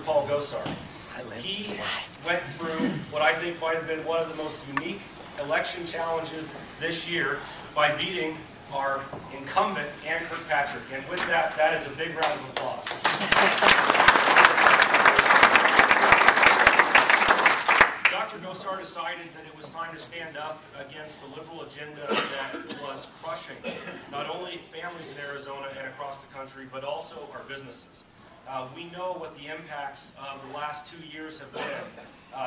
Paul Gosar. He went through what I think might have been one of the most unique election challenges this year by beating our incumbent, Ann Kirkpatrick. And with that, that is a big round of applause. Dr. Gosar decided that it was time to stand up against the liberal agenda that was crushing not only families in Arizona and across the country, but also our businesses. We know what the impacts of the last 2 years have been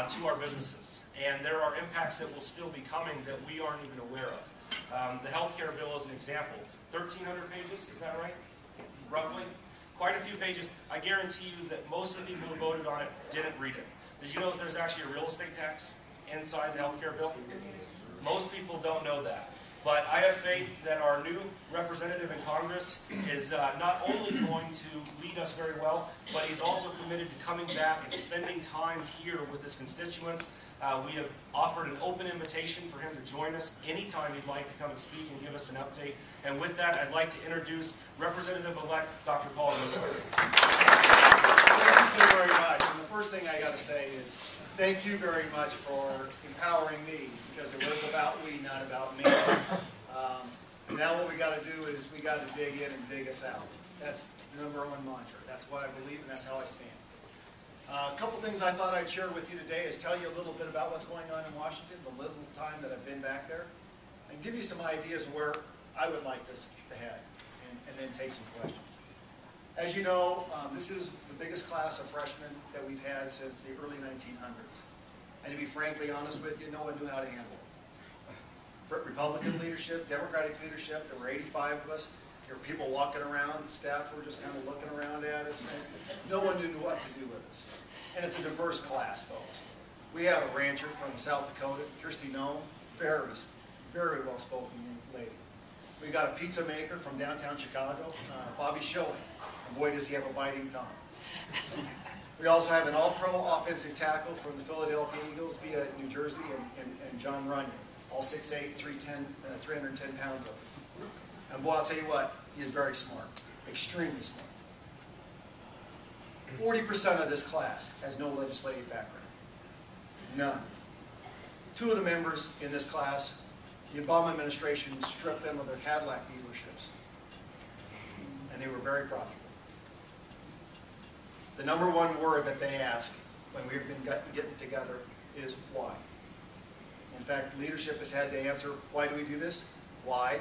to our businesses. And there are impacts that will still be coming that we aren't even aware of. The healthcare bill is an example. 1,300 pages, is that right? Roughly? Quite a few pages. I guarantee you that most of the people who voted on it didn't read it. Did you know that there's actually a real estate tax inside the healthcare bill? Most people don't know that. But I have faith that our new representative in Congress is not only going to lead us very well, but he's also committed to coming back and spending time here with his constituents. We have offered an open invitation for him to join us anytime he'd like to come and speak and give us an update. And with that, I'd like to introduce Representative-elect Dr. Paul Gosar. Thank you very much. And the first thing I got to say is thank you very much for empowering me, because it was about we, not about me. Now what we got to do is we got to dig in and dig us out. That's the #1 mantra. That's what I believe, and that's how I stand. A couple things I thought I'd share with you today is tell you a little bit about what's going on in Washington, the little time that I've been back there, and give you some ideas where I would like this to head, and then take some questions. As you know, this is the biggest class of freshmen that we've had since the early 1900s. And to be frankly honest with you, no one knew how to handle it. For Republican leadership, Democratic leadership, there were 85 of us. There were people walking around, staff were just kind of looking around at us. And no one knew what to do with us. And it's a diverse class, folks. We have a rancher from South Dakota, Kirsty Noem, very well-spoken lady. We got a pizza maker from downtown Chicago, Bobby Schilling. And boy, does he have a biting tongue. We also have an all-pro offensive tackle from the Philadelphia Eagles via New Jersey, and John Runyon. All 6'8", 310 pounds of him. And boy, I'll tell you what, he is very smart, extremely smart. 40% of this class has no legislative background. None. 2 of the members in this class, the Obama administration stripped them of their Cadillac dealerships. And they were very profitable. The #1 word that they ask when we've been getting together is why. In fact, leadership has had to answer, why do we do this? Why?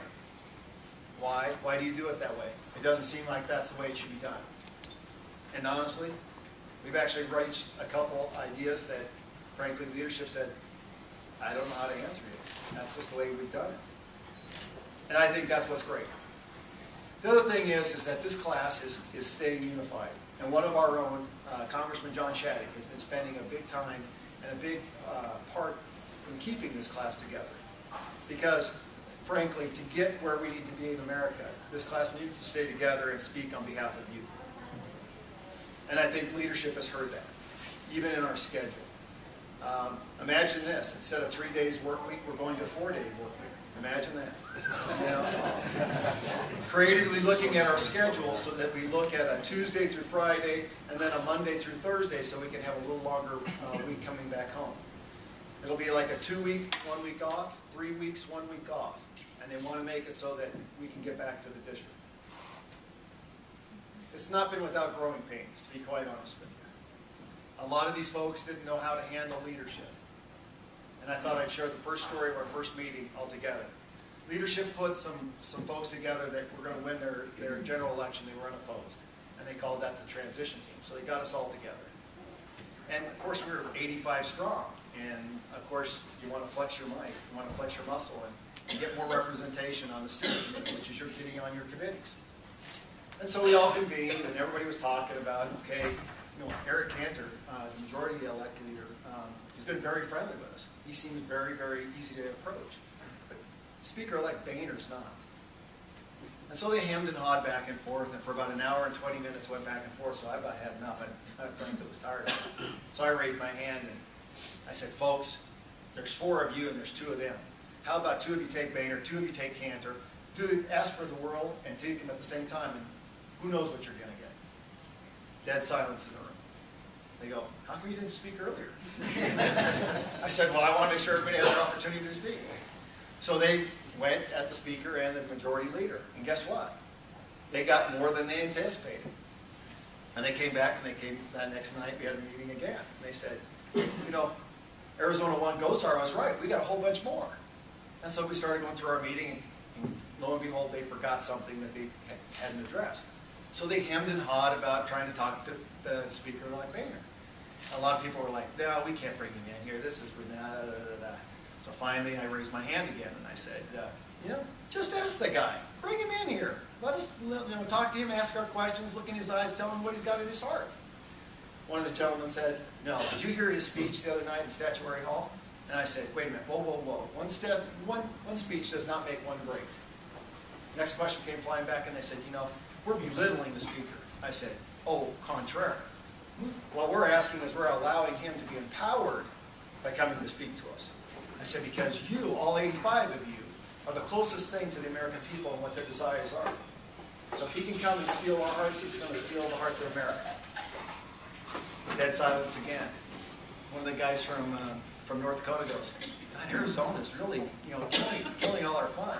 Why? Why do you do it that way? It doesn't seem like that's the way it should be done. And honestly, we've actually reached a couple ideas that, frankly, leadership said, I don't know how to answer you. That's just the way we've done it. And I think that's what's great. The other thing is that this class is staying unified. And one of our own, Congressman John Shadegg, has been spending a big time and a big part in keeping this class together. Because, frankly, to get where we need to be in America, this class needs to stay together and speak on behalf of you. And I think leadership has heard that, even in our schedule. Imagine this, instead of 3 days work week, we're going to a 4-day work week. Imagine that. You know? Creatively looking at our schedule so that we look at a Tuesday through Friday and then a Monday through Thursday so we can have a little longer week coming back home. It'll be like a 2-week, 1 week off, 3 weeks, 1 week off. And they want to make it so that we can get back to the district. It's not been without growing pains, to be quite honest with you. A lot of these folks didn't know how to handle leadership. And I thought I'd share the first story of our first meeting altogether. Leadership put some folks together that were going to win their general election. They were unopposed. And they called that the transition team. So they got us all together. And of course we were 85 strong. And of course you want to flex your might, you want to flex your muscle and get more representation on the steering committee, which is you're getting on your committees. And so we all convened and everybody was talking about, okay, you know, Eric Cantor, the majority elected leader, he's been very friendly with us. He seems very, very easy to approach. But Speaker-elect Boehner's not. And so they hemmed and hawed back and forth, and for about an hour and 20 minutes went back and forth, so I about had enough. I frankly was tired of it. So I raised my hand and I said, folks, there's 4 of you and there's 2 of them. How about 2 of you take Boehner, 2 of you take Cantor, ask for the world and take them at the same time, and who knows what you're going to get. Dead silence in the room. They go, how come you didn't speak earlier? I said, well, I want to make sure everybody has an opportunity to speak. So they went at the speaker and the majority leader. And guess what? They got more than they anticipated. And they came back, and they came that next night, we had a meeting again. And they said, you know, Arizona won Gosar, I was right, we got a whole bunch more. And so we started going through our meeting, and lo and behold, they forgot something that they hadn't addressed. So they hemmed and hawed about trying to talk to the speaker like Boehner. A lot of people were like, no, we can't bring him in here, this is, da, da, da, da, da. So finally I raised my hand again, and I said, you know, just ask the guy, bring him in here. Let us, you know, talk to him, ask our questions, look in his eyes, tell him what he's got in his heart. One of the gentlemen said, no, did you hear his speech the other night in Statuary Hall? And I said, wait a minute, whoa, whoa, whoa. One speech does not make one great. Next question came flying back, and they said, you know, we're belittling the speaker. I said, oh, contrary. What we're asking is we're allowing him to be empowered by coming to speak to us. I said, because you, all 85 of you, are the closest thing to the American people and what their desires are. So if he can come and steal our hearts, he's going to steal the hearts of America. Dead silence again. One of the guys from North Dakota goes, God, Arizona's really, you know, killing all our fun.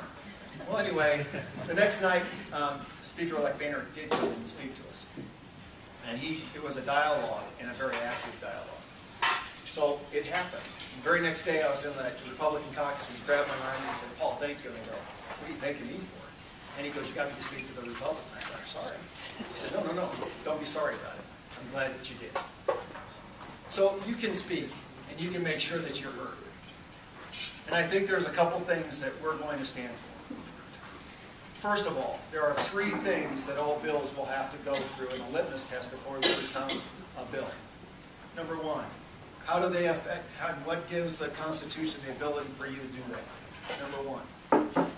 Well, anyway, the next night, Speaker like Boehner did come and speak to us. And it was a dialogue, and a very active dialogue. So it happened. The very next day, I was in the Republican caucus, and he grabbed my arm and he said, Paul, thank you. And I go, what are you thanking me for? And he goes, you got me to speak to the Republicans. I said, I'm sorry. He said, no, no, no, don't be sorry about it. I'm glad that you did. So you can speak, and you can make sure that you're heard. And I think there's a couple things that we're going to stand for. First of all, there are 3 things that all bills will have to go through in a litmus test before they become a bill. Number 1, how do they affect, what gives the Constitution the ability for you to do that? Number 1.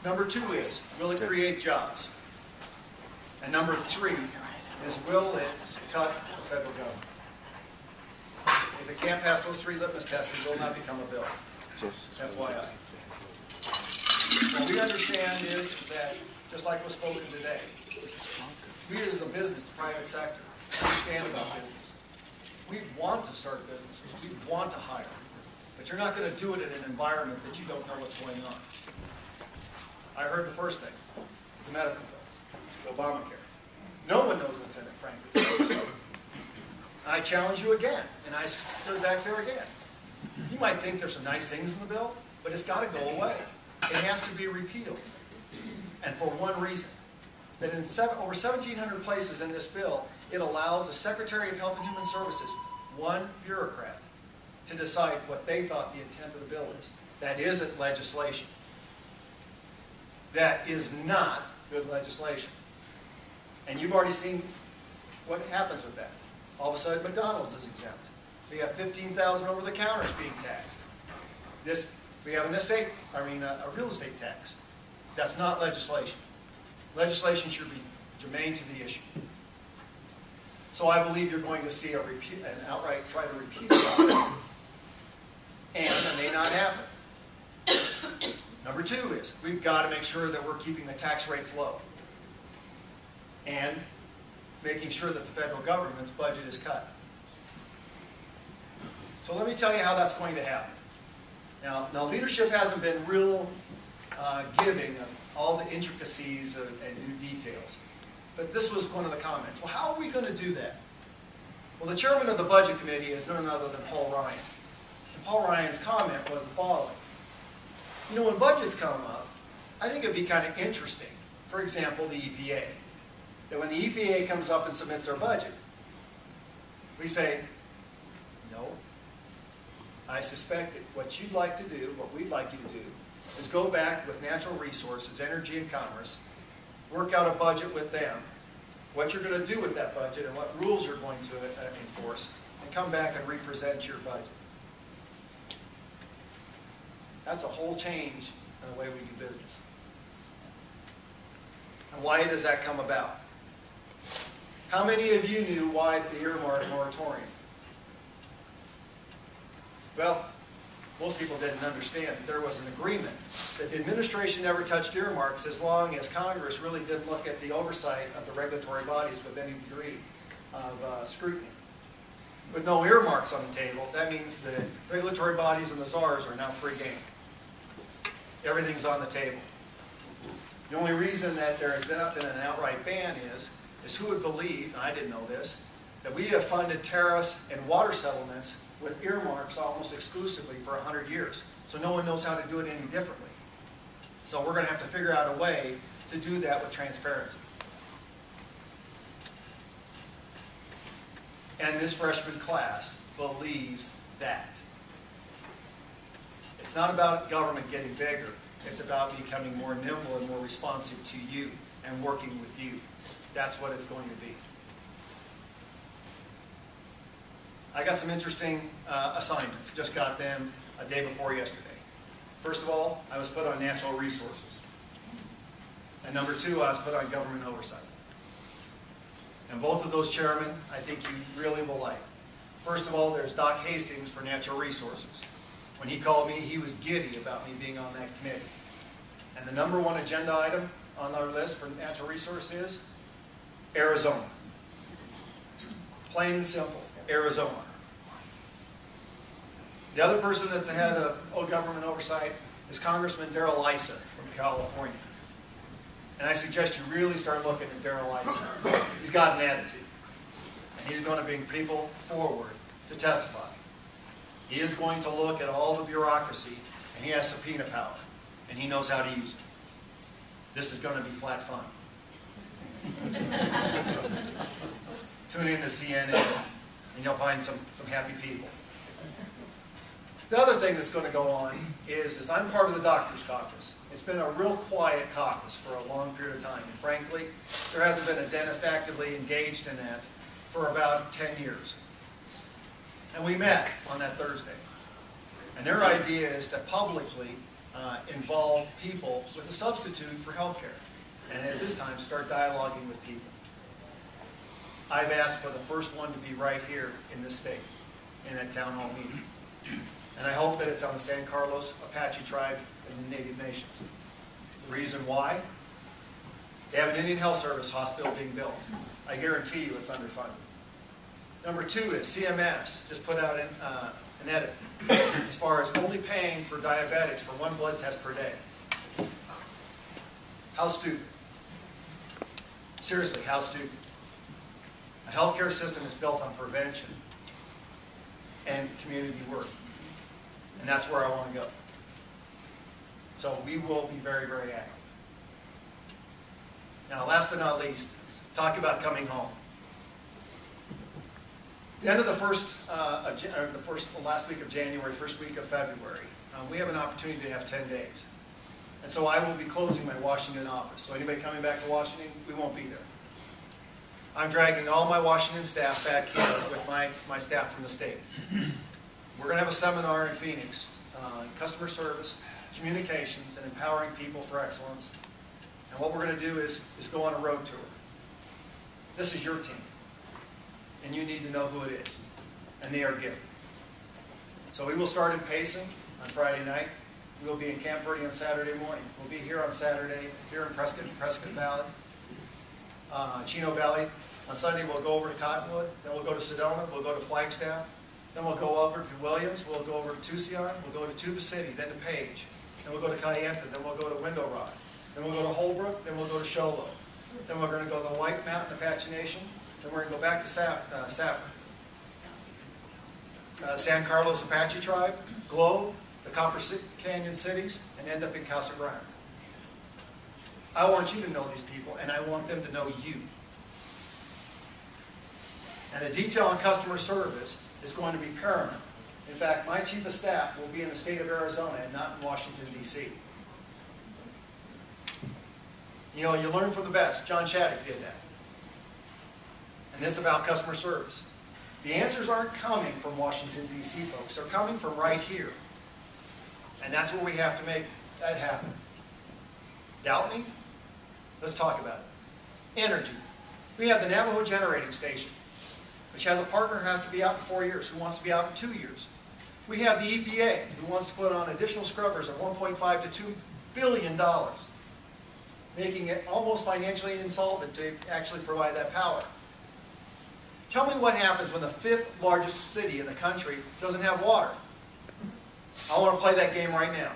Number 2 is, will it create jobs? And number 3 is, will it cut the federal government? If it can't pass those 3 litmus tests, it will not become a bill. FYI. What we understand is that, just like was spoken today, we as the business, the private sector, understand about business. We want to start businesses. We want to hire. But you're not going to do it in an environment that you don't know what's going on. I heard the first thing, the medical bill, Obamacare. No one knows what's in it, frankly. I challenge you again, and I stood back there again. You might think there's some nice things in the bill, but it's got to go away. It has to be repealed. And for one reason, that in over 1,700 places in this bill, it allows the Secretary of Health and Human Services, one bureaucrat, to decide what they thought the intent of the bill is. That isn't legislation. That is not good legislation. And you've already seen what happens with that. All of a sudden, McDonald's is exempt. We have 15,000 over-the-counters being taxed. We have a real estate tax. That's not legislation. Legislation should be germane to the issue. So I believe you're going to see an outright try to repeal it. And it may not happen. Number 2 is, we've got to make sure that we're keeping the tax rates low. And making sure that the federal government's budget is cut. So let me tell you how that's going to happen. Now leadership hasn't been real giving of all the intricacies and new details. But this was one of the comments. Well, how are we going to do that? Well, the chairman of the Budget Committee is none other than Paul Ryan. And Paul Ryan's comment was the following. You know, when budgets come up, I think it'd be kind of interesting. For example, the EPA. That when the EPA comes up and submits their budget, we say, no. I suspect that what you'd like to do, what we'd like you to do, is go back with natural resources, energy and commerce, work out a budget with them, what you're going to do with that budget and what rules you're going to enforce, and come back and represent your budget. That's a whole change in the way we do business. And why does that come about? How many of you knew why the earmark moratorium? Well, most people didn't understand that there was an agreement that the administration never touched earmarks as long as Congress really didn't look at the oversight of the regulatory bodies with any degree of scrutiny. with no earmarks on the table, that means the regulatory bodies and the czars are now free game. Everything's on the table. The only reason that there has not been an outright ban is who would believe, and I didn't know this, that we have funded tariffs and water settlements with earmarks almost exclusively for 100 years. So no one knows how to do it any differently. So we're going to have to figure out a way to do that with transparency. And this freshman class believes that. It's not about government getting bigger. It's about becoming more nimble and more responsive to you and working with you. That's what it's going to be. I got some interesting assignments. Just got them a day before yesterday. First of all, I was put on natural resources. And number two, I was put on government oversight. And both of those chairmen, I think you really will like. First of all, there's Doc Hastings for natural resources. When he called me, he was giddy about me being on that committee. And the number one agenda item on our list for natural resources is Arizona. Plain and simple, Arizona. The other person that's ahead of government oversight is Congressman Darrell Issa from California. And I suggest you really start looking at Darrell Issa. He's got an attitude. And he's going to bring people forward to testify. He is going to look at all the bureaucracy, and he has subpoena power. And he knows how to use it. This is going to be flat fun. Tune in to CNN, and you'll find some happy people. The other thing that's going to go on is I'm part of the Doctors Caucus. It's been a real quiet caucus for a long period of time. And frankly, there hasn't been a dentist actively engaged in that for about 10 years. And we met on that Thursday. And their idea is to publicly involve people with a substitute for health care. And at this time, start dialoguing with people. I've asked for the first one to be right here in this state, in that town hall meeting. And I hope that it's on the San Carlos Apache tribe and the Native Nations. The reason why? They have an Indian Health Service hospital being built. I guarantee you it's underfunded. Number two is CMS just put out an edit as far as only paying for diabetics for one blood test per day. How stupid. Seriously, how stupid. A healthcare system is built on prevention and community work. And that's where I want to go. So we will be very, very active. Now, last but not least, talk about coming home. The end of the last week of January, first week of February, we have an opportunity to have 10 days. And so I will be closing my Washington office. So anybody coming back to Washington, we won't be there. I'm dragging all my Washington staff back here with my staff from the state. We're going to have a seminar in Phoenix on customer service, communications, and empowering people for excellence. And what we're going to do is go on a road tour. This is your team. And you need to know who it is. And they are gifted. So we will start in Payson on Friday night. We'll be in Camp Verde on Saturday morning. We'll be here on Saturday, here in Prescott Valley, Chino Valley. On Sunday, we'll go over to Cottonwood. Then we'll go to Sedona. We'll go to Flagstaff. Then we'll go over to Williams. We'll go over to Tucson. We'll go to Tuba City. Then to Page. Then we'll go to Kayenta. Then we'll go to Window Rock. Then we'll go to Holbrook. Then we'll go to Show Low. Then we're going to go to the White Mountain Apache Nation. Then we're going to go back to Saffron. San Carlos Apache Tribe, Globe, the Copper Canyon cities, and end up in Casa Grande. I want you to know these people, and I want them to know you. And the detail on customer service is going to be paramount. In fact, my chief of staff will be in the state of Arizona and not in Washington, D.C. You know, you learn from the best. John Shattuck did that. And it's about customer service. The answers aren't coming from Washington, D.C., folks. They're coming from right here. And that's where we have to make that happen. Doubt me? Let's talk about it. Energy. We have the Navajo Generating Station, which has a partner who has to be out in 4 years, who wants to be out in 2 years. We have the EPA, who wants to put on additional scrubbers of $1.5 to $2 billion, making it almost financially insolvent to actually provide that power. Tell me what happens when the 5th largest city in the country doesn't have water. I want to play that game right now.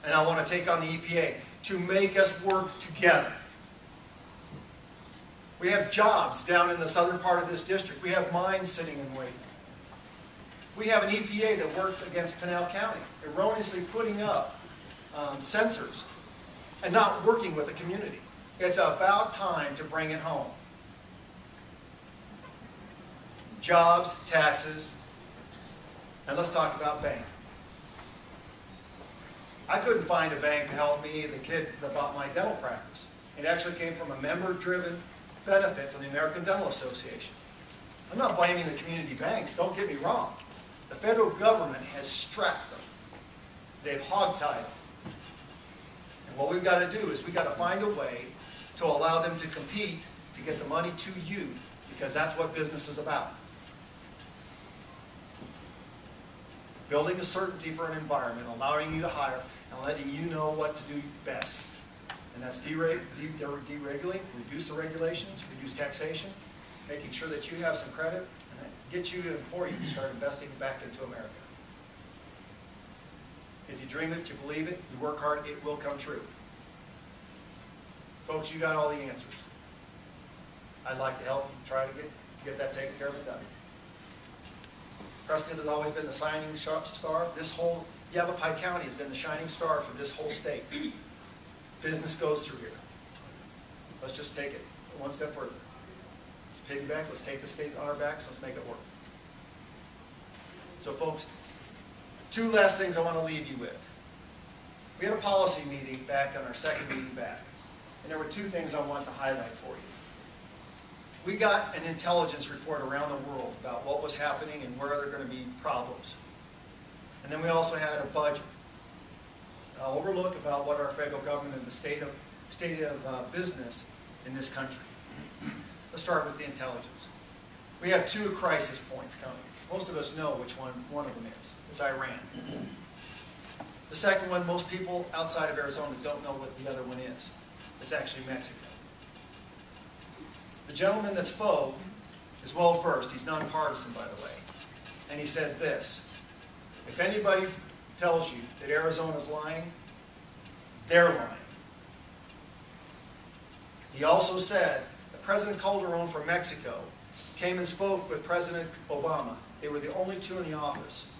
And I want to take on the EPA to make us work together. We have jobs down in the southern part of this district. We have mines sitting and waiting. We have an EPA that worked against Pinal County, erroneously putting up sensors and not working with the community. It's about time to bring it home. Jobs, taxes, and let's talk about bank. I couldn't find a bank to help me, the kid that bought my dental practice. It actually came from a member-driven benefit from the American Dental Association. I'm not blaming the community banks, don't get me wrong. The federal government has strapped them. They've hogtied them. And what we've got to do is we've got to find a way to allow them to compete to get the money to you, because that's what business is about. Building a certainty for an environment, allowing you to hire, and letting you know what to do best. And that's deregulating, reduce the regulations, reduce taxation, making sure that you have some credit, and that get you to employ you to start investing back into America. If you dream it, you believe it, you work hard, it will come true. Folks, you got all the answers. I'd like to help you try to get that taken care of and done. Preston has always been the shining star. This whole Yavapai County has been the shining star for this whole state. Business goes through here. Let's just take it one step further. Let's piggyback. Let's take the state on our backs. Let's make it work. So, folks, 2 last things I want to leave you with. We had a policy meeting back on our second meeting back, and there were 2 things I want to highlight for you. We got an intelligence report around the world about what was happening and where there are going to be problems. And then we also had a budget, an overlook about what our federal government and the state of business in this country. Let's start with the intelligence. We have 2 crisis points coming. Most of us know which one of them is. It's Iran. The second one, most people outside of Arizona don't know what the other one is. It's actually Mexico. The gentleman that spoke is well versed. He's nonpartisan, by the way. And he said this: if anybody tells you that Arizona's lying, they're lying. He also said that President Calderon from Mexico came and spoke with President Obama. They were the only 2 in the office,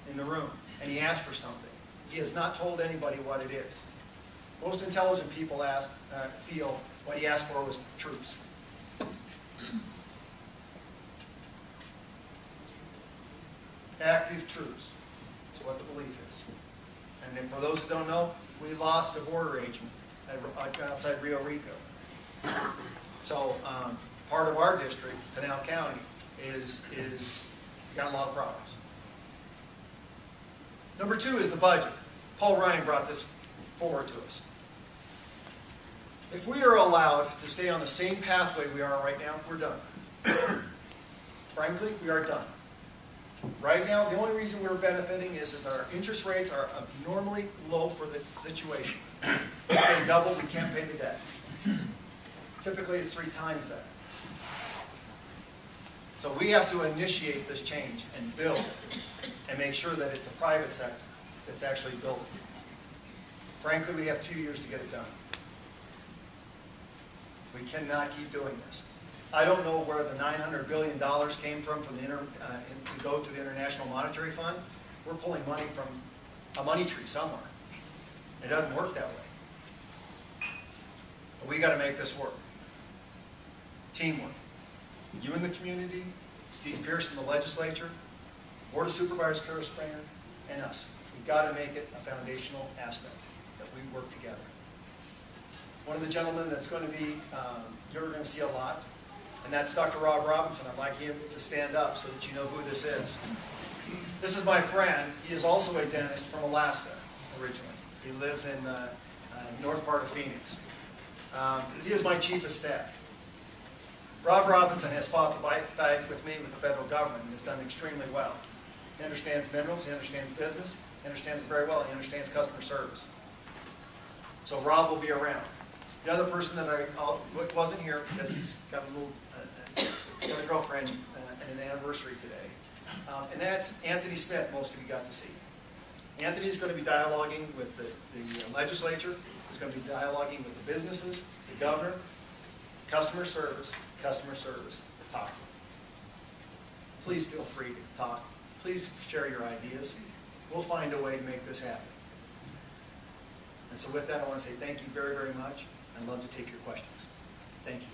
in the room, and he asked for something. He has not told anybody what it is. Most intelligent people feel what he asked for was troops. Active troops. That's what the belief is. And then for those who don't know, we lost a border agent outside Rio Rico. So part of our district, Pinal County, is got a lot of problems. Number 2 is the budget. Paul Ryan brought this forward to us. If we are allowed to stay on the same pathway we are right now, we're done. Frankly, we are done. Right now, the only reason we're benefiting is our interest rates are abnormally low for this situation. We pay double, we can't pay the debt. Typically, it's 3 times that. So we have to initiate this change and build and make sure that it's the private sector that's actually building. Frankly, we have 2 years to get it done. We cannot keep doing this. I don't know where the $900 billion came from to go to the International Monetary Fund. We're pulling money from a money tree somewhere. It doesn't work that way. But we got to make this work. Teamwork. You in the community, Steve Pierce in the legislature, Board of Supervisors, Kara Springer, and us. We've got to make it a foundational aspect that we work together. One of the gentlemen that's going to be, you're going to see a lot, and that's Dr. Rob Robinson. I'd like him to stand up so that you know who this is. This is my friend. He is also a dentist from Alaska, originally. He lives in the north part of Phoenix. He is my chief of staff. Rob Robinson has fought the fight with me with the federal government and has done extremely well. He understands minerals, he understands business, he understands it very well, he understands customer service. So Rob will be around. The other person that I wasn't here because he's got a little She's got a girlfriend and an anniversary today. And that's Anthony Smith, most of you got to see. Anthony's going to be dialoguing with the legislature. He's going to be dialoguing with the businesses, the governor, customer service, talk. Please feel free to talk. Please share your ideas. We'll find a way to make this happen. And so with that, I want to say thank you very, very much. I'd love to take your questions. Thank you.